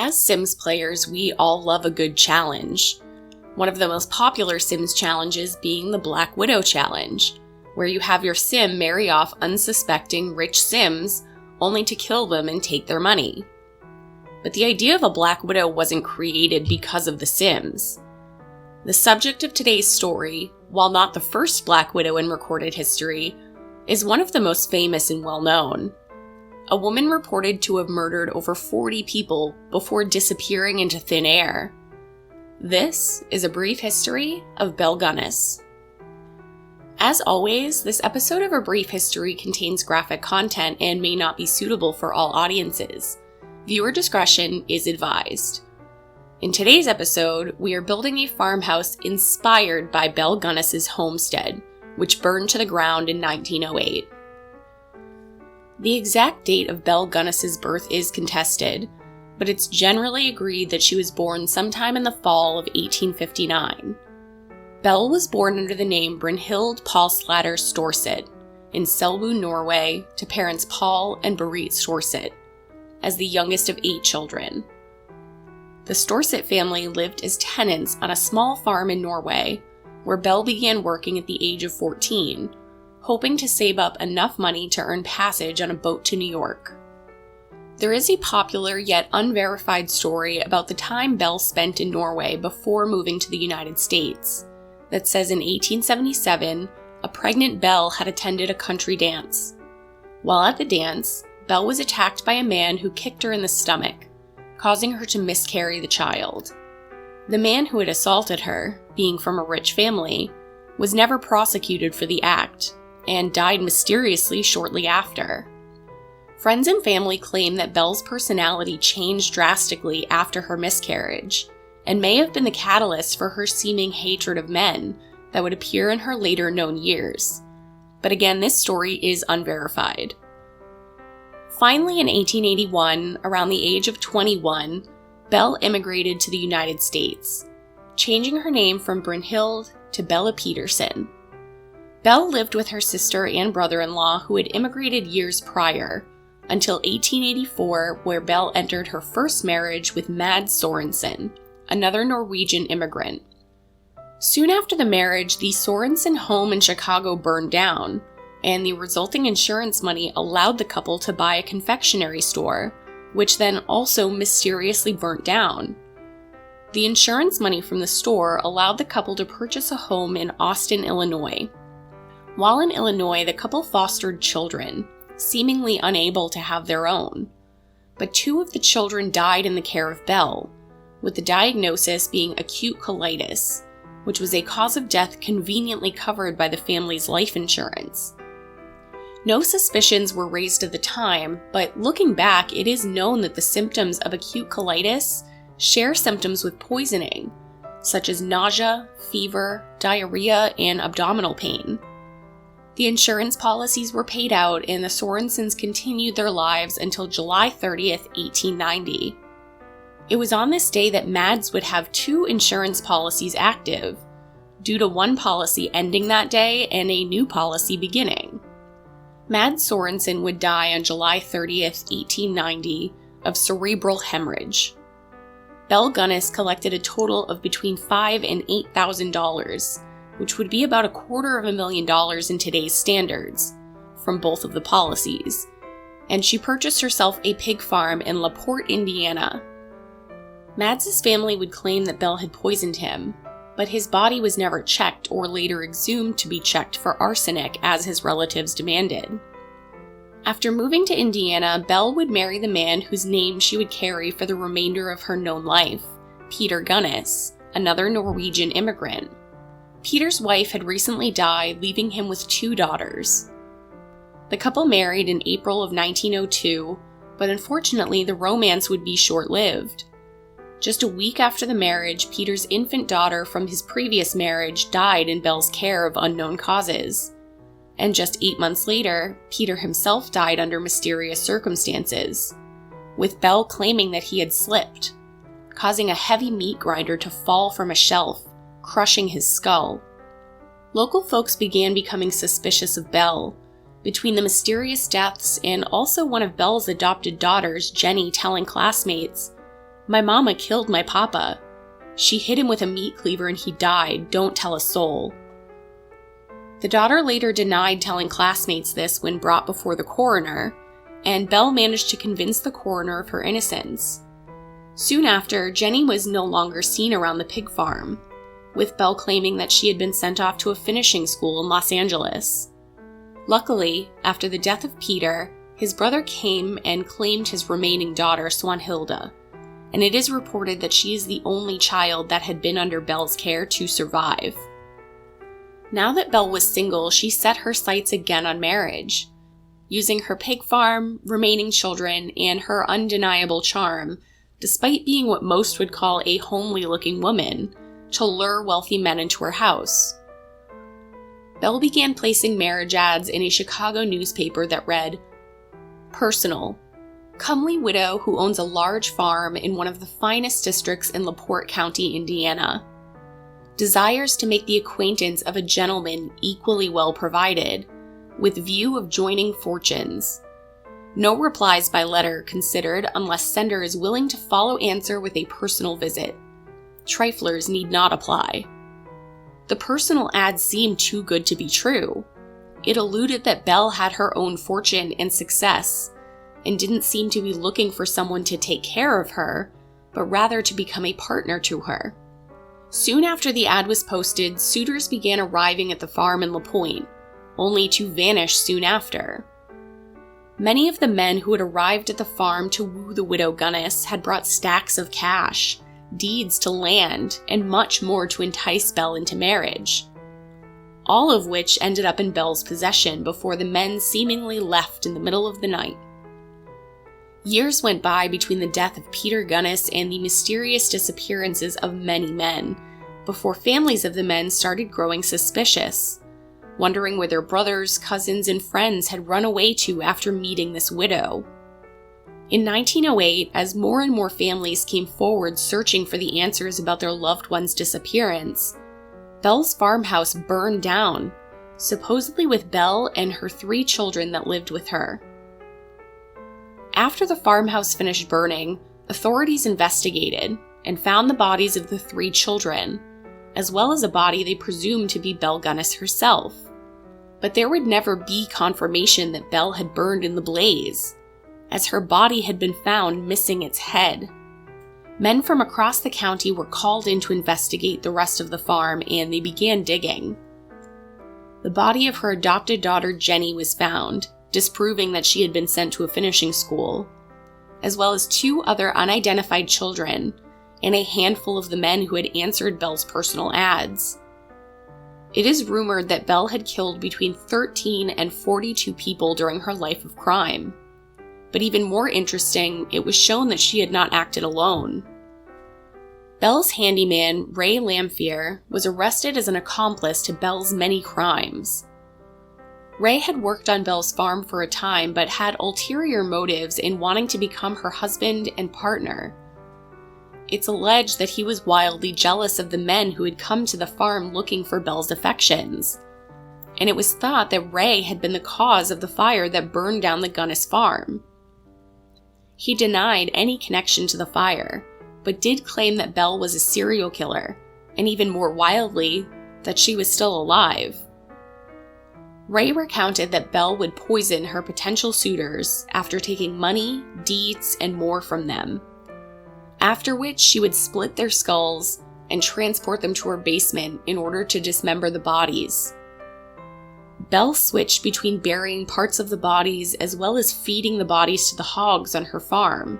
As Sims players, we all love a good challenge. One of the most popular Sims challenges being the Black Widow Challenge, where you have your Sim marry off unsuspecting rich Sims only to kill them and take their money. But the idea of a Black Widow wasn't created because of the Sims. The subject of today's story, while not the first Black Widow in recorded history, is one of the most famous and well-known. A woman reported to have murdered over 40 people before disappearing into thin air. This is a brief history of Belle Gunness. As always, this episode of A Brief History contains graphic content and may not be suitable for all audiences. Viewer discretion is advised. In today's episode, we are building a farmhouse inspired by Belle Gunness's homestead, which burned to the ground in 1908. The exact date of Belle Gunness's birth is contested, but it's generally agreed that she was born sometime in the fall of 1859. Belle was born under the name Brynhild Paulsladder Storset in Selbu, Norway, to parents Paul and Berit Storset, as the youngest of 8 children. The Storset family lived as tenants on a small farm in Norway, where Belle began working at the age of 14, hoping to save up enough money to earn passage on a boat to New York. There is a popular yet unverified story about the time Belle spent in Norway before moving to the United States that says in 1877, a pregnant Belle had attended a country dance. While at the dance, Belle was attacked by a man who kicked her in the stomach, causing her to miscarry the child. The man who had assaulted her, being from a rich family, was never prosecuted for the act, and died mysteriously shortly after. Friends and family claim that Belle's personality changed drastically after her miscarriage, and may have been the catalyst for her seeming hatred of men that would appear in her later known years. But again, this story is unverified. Finally, in 1881, around the age of 21, Belle immigrated to the United States, changing her name from Brynhild to Bella Peterson. Belle lived with her sister and brother-in-law who had immigrated years prior, until 1884, where Belle entered her first marriage with Mads Sorensen, another Norwegian immigrant. Soon after the marriage, the Sorensen home in Chicago burned down, and the resulting insurance money allowed the couple to buy a confectionery store, which then also mysteriously burnt down. The insurance money from the store allowed the couple to purchase a home in Austin, Illinois. While in Illinois, the couple fostered children, seemingly unable to have their own. But 2 of the children died in the care of Belle, with the diagnosis being acute colitis, which was a cause of death conveniently covered by the family's life insurance. No suspicions were raised at the time, but looking back, it is known that the symptoms of acute colitis share symptoms with poisoning, such as nausea, fever, diarrhea, and abdominal pain. The insurance policies were paid out, and the Sorensens continued their lives until July 30th, 1890. It was on this day that Mads would have 2 insurance policies active, due to one policy ending that day and a new policy beginning. Mads Sorensen would die on July 30th, 1890, of cerebral hemorrhage. Belle Gunness collected a total of between $5,000 and $8,000, which would be about $250,000 in today's standards, from both of the policies, and she purchased herself a pig farm in LaPorte, Indiana. Mads' family would claim that Belle had poisoned him, but his body was never checked or later exhumed to be checked for arsenic as his relatives demanded. After moving to Indiana, Belle would marry the man whose name she would carry for the remainder of her known life, Peter Gunness, another Norwegian immigrant. Peter's wife had recently died, leaving him with 2 daughters. The couple married in April of 1902, but unfortunately the romance would be short-lived. Just a week after the marriage, Peter's infant daughter from his previous marriage died in Belle's care of unknown causes. And just 8 months later, Peter himself died under mysterious circumstances, with Belle claiming that he had slipped, causing a heavy meat grinder to fall from a shelf, crushing his skull. Local folks began becoming suspicious of Belle, between the mysterious deaths and also one of Belle's adopted daughters, Jenny, telling classmates, "My mama killed my papa. She hit him with a meat cleaver and he died. Don't tell a soul." The daughter later denied telling classmates this when brought before the coroner, and Belle managed to convince the coroner of her innocence. Soon after, Jenny was no longer seen around the pig farm, with Belle claiming that she had been sent off to a finishing school in Los Angeles. Luckily, after the death of Peter, his brother came and claimed his remaining daughter, Swanhilda, and it is reported that she is the only child that had been under Belle's care to survive. Now that Belle was single, she set her sights again on marriage, using her pig farm, remaining children, and her undeniable charm, despite being what most would call a homely-looking woman, to lure wealthy men into her house. Belle began placing marriage ads in a Chicago newspaper that read, "Personal. Comely widow who owns a large farm in one of the finest districts in LaPorte County, Indiana. Desires to make the acquaintance of a gentleman equally well provided, with view of joining fortunes. No replies by letter considered unless sender is willing to follow answer with a personal visit. Triflers need not apply." The personal ad seemed too good to be true. It alluded that Belle had her own fortune and success, and didn't seem to be looking for someone to take care of her, but rather to become a partner to her. Soon after the ad was posted, suitors began arriving at the farm in LaPointe, only to vanish soon after. Many of the men who had arrived at the farm to woo the widow Gunness had brought stacks of cash, deeds to land, and much more to entice Belle into marriage, all of which ended up in Belle's possession before the men seemingly left in the middle of the night. Years went by between the death of Peter Gunness and the mysterious disappearances of many men, before families of the men started growing suspicious, wondering where their brothers, cousins, and friends had run away to after meeting this widow. In 1908, as more and more families came forward searching for the answers about their loved one's disappearance, Belle's farmhouse burned down, supposedly with Belle and her 3 children that lived with her. After the farmhouse finished burning, authorities investigated and found the bodies of the 3 children, as well as a body they presumed to be Belle Gunness herself. But there would never be confirmation that Belle had burned in the blaze, as her body had been found missing its head. Men from across the county were called in to investigate the rest of the farm, and they began digging. The body of her adopted daughter Jenny was found, disproving that she had been sent to a finishing school, as well as 2 other unidentified children and a handful of the men who had answered Belle's personal ads. It is rumored that Belle had killed between 13 and 42 people during her life of crime. But even more interesting, it was shown that she had not acted alone. Belle's handyman, Ray Lamphere, was arrested as an accomplice to Belle's many crimes. Ray had worked on Belle's farm for a time, but had ulterior motives in wanting to become her husband and partner. It's alleged that he was wildly jealous of the men who had come to the farm looking for Belle's affections, and it was thought that Ray had been the cause of the fire that burned down the Gunness farm. He denied any connection to the fire, but did claim that Belle was a serial killer, and even more wildly, that she was still alive. Ray recounted that Belle would poison her potential suitors after taking money, deeds, and more from them, after which she would split their skulls and transport them to her basement in order to dismember the bodies. Belle switched between burying parts of the bodies as well as feeding the bodies to the hogs on her farm.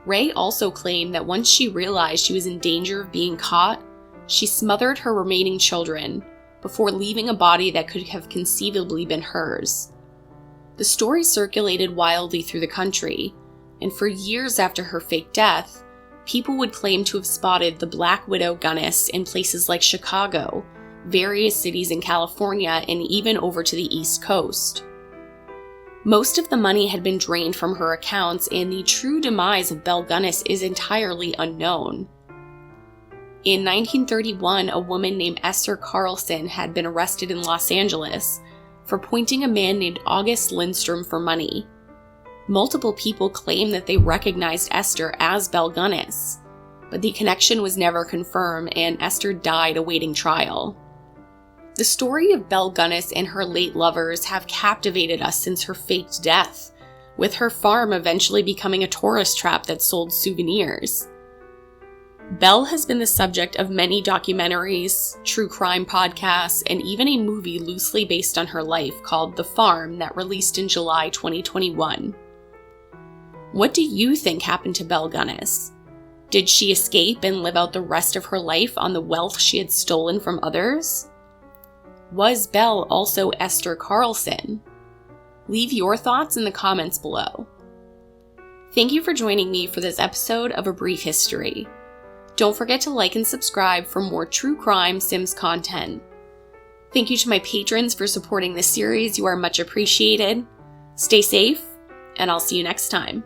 Ray also claimed that once she realized she was in danger of being caught, she smothered her remaining children before leaving a body that could have conceivably been hers. The story circulated wildly through the country, and for years after her fake death, people would claim to have spotted the Black Widow Gunness in places like Chicago, various cities in California, and even over to the East Coast. Most of the money had been drained from her accounts, and the true demise of Belle Gunness is entirely unknown. In 1931, a woman named Esther Carlson had been arrested in Los Angeles for pointing a man named August Lindstrom for money. Multiple people claim that they recognized Esther as Belle Gunness, but the connection was never confirmed and Esther died awaiting trial. The story of Belle Gunness and her late lovers have captivated us since her faked death, with her farm eventually becoming a tourist trap that sold souvenirs. Belle has been the subject of many documentaries, true crime podcasts, and even a movie loosely based on her life called The Farm that released in July 2021. What do you think happened to Belle Gunness? Did she escape and live out the rest of her life on the wealth she had stolen from others? Was Belle also Esther Carlson? Leave your thoughts in the comments below. Thank you for joining me for this episode of A Brief History. Don't forget to like and subscribe for more true crime Sims content. Thank you to my patrons for supporting this series. You are much appreciated. Stay safe, and I'll see you next time.